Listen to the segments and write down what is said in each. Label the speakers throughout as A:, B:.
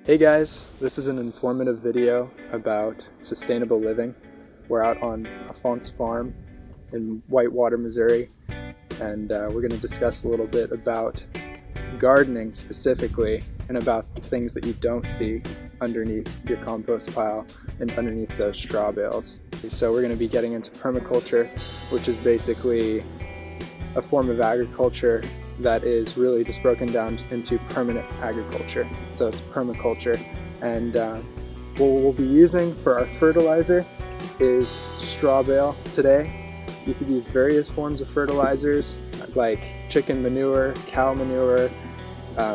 A: Hey guys, this is an informative video about sustainable living. We're out on Afon's farm in Whitewater, Missouri, and we're going to discuss a little bit about gardening specifically and about the things that you don't see underneath your compost pile and underneath those straw bales. So we're going to be getting into permaculture, which is basically a form of agriculture that is really just broken down into permanent agriculture. So it's permaculture, and what we'll be using for our fertilizer is straw bale today. You could use various forms of fertilizers like chicken manure, cow manure,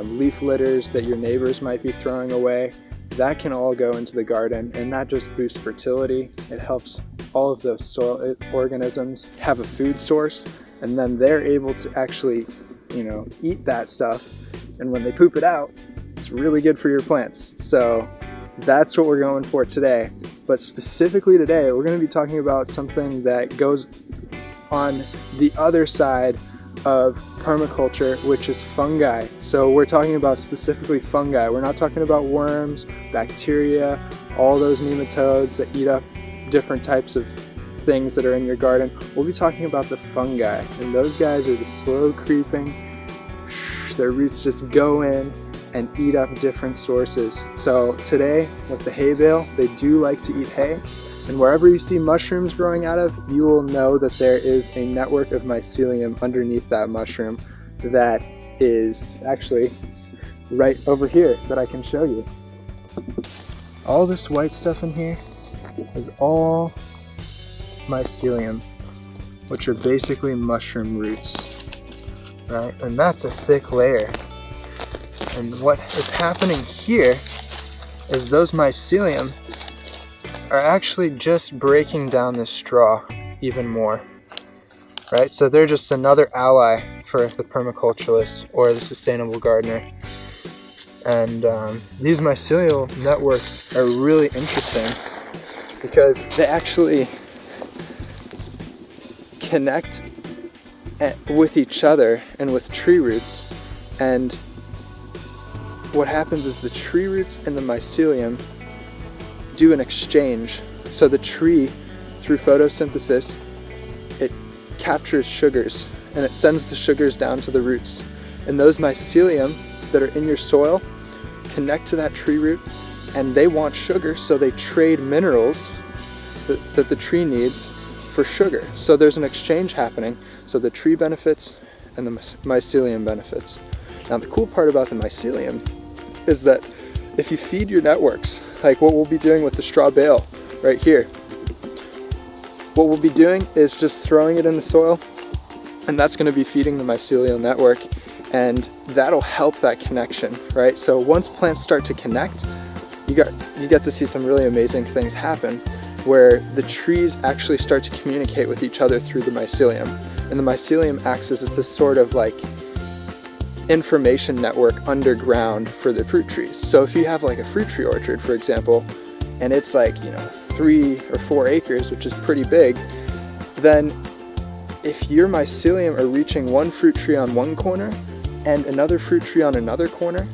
A: leaf litters that your neighbors might be throwing away. That can all go into the garden, and that just boosts fertility. It helps all of those soil organisms have a food source, and then they're able to actually eat that stuff, and when they poop it out, it's really good for your plants. So that's what we're going for today. But specifically today, we're going to be talking about something that goes on the other side of permaculture, which is fungi. So we're talking about specifically fungi. We're not talking about worms, bacteria, all those nematodes that eat up different types of things that are in your garden. We'll be talking about the fungi, and those guys are the slow creeping. Their roots just go in and eat up different sources. So today with the hay bale, they do like to eat hay, and wherever you see mushrooms growing out of, you will know that there is a network of mycelium underneath that mushroom that is actually right over here that I can show you. All this white stuff in here is all Mycelium, which are basically mushroom roots, right? And that's a thick layer. And what is happening here is those mycelium are actually just breaking down the straw even more, right? So they're just another ally for the permaculturalist or the sustainable gardener. And these mycelial networks are really interesting because they actually connect with each other and with tree roots, and what happens is the tree roots and the mycelium do an exchange. So the tree, through photosynthesis, it captures sugars and it sends the sugars down to the roots, and those mycelium that are in your soil connect to that tree root, and they want sugar, so they trade minerals that the tree needs for sugar. So there's an exchange happening, so the tree benefits and the mycelium benefits. Now the cool part about the mycelium is that if you feed your networks, like what we'll be doing with the straw bale right here, what we'll be doing is just throwing it in the soil, and that's going to be feeding the mycelial network, and that'll help that connection, right? So once plants start to connect, you get to see some really amazing things happen, where the trees actually start to communicate with each other through the mycelium. And the mycelium acts as this sort of like information network underground for the fruit trees. So if you have like a fruit tree orchard, for example, and it's like 3 or 4 acres, which is pretty big, then if your mycelium are reaching one fruit tree on one corner and another fruit tree on another corner,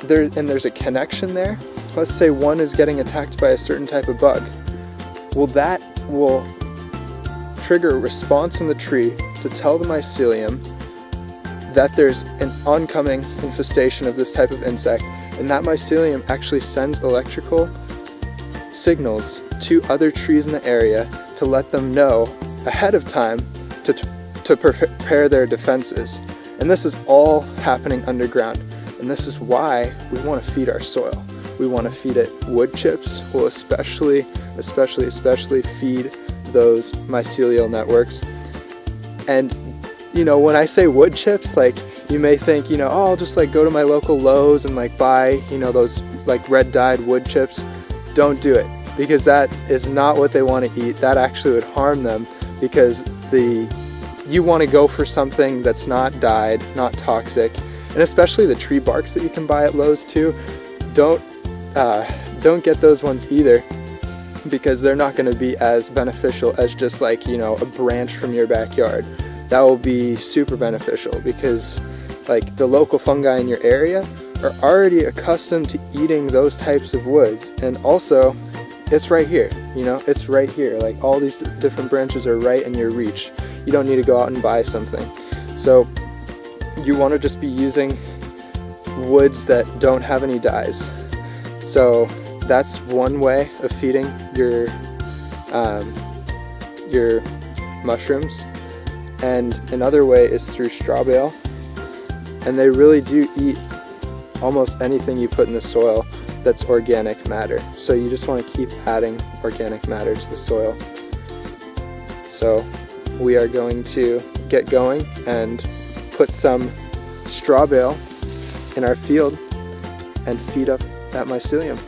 A: there's a connection there. Let's say one is getting attacked by a certain type of bug. Well, that will trigger a response in the tree to tell the mycelium that there's an oncoming infestation of this type of insect, and that mycelium actually sends electrical signals to other trees in the area to let them know ahead of time to prepare their defenses. And this is all happening underground, and this is why we want to feed our soil. We want to feed it wood chips. We'll especially feed those mycelial networks. And when I say wood chips, like you may think, oh, I'll just like go to my local Lowe's and like buy, those like red dyed wood chips. Don't do it, because that is not what they want to eat. That actually would harm them, because you want to go for something that's not dyed, not toxic, and especially the tree barks that you can buy at Lowe's too. Don't get those ones either, because they're not going to be as beneficial as just like a branch from your backyard. That will be super beneficial, because like the local fungi in your area are already accustomed to eating those types of woods. And also, it's right here, you know, it's right here. Like all these different branches are right in your reach. You don't need to go out and buy something. So you want to just be using woods that don't have any dyes. So that's one way of feeding your mushrooms. And another way is through straw bale. And they really do eat almost anything you put in the soil that's organic matter. So you just want to keep adding organic matter to the soil. So we are going to get going and put some straw bale in our field and feed up that mycelium.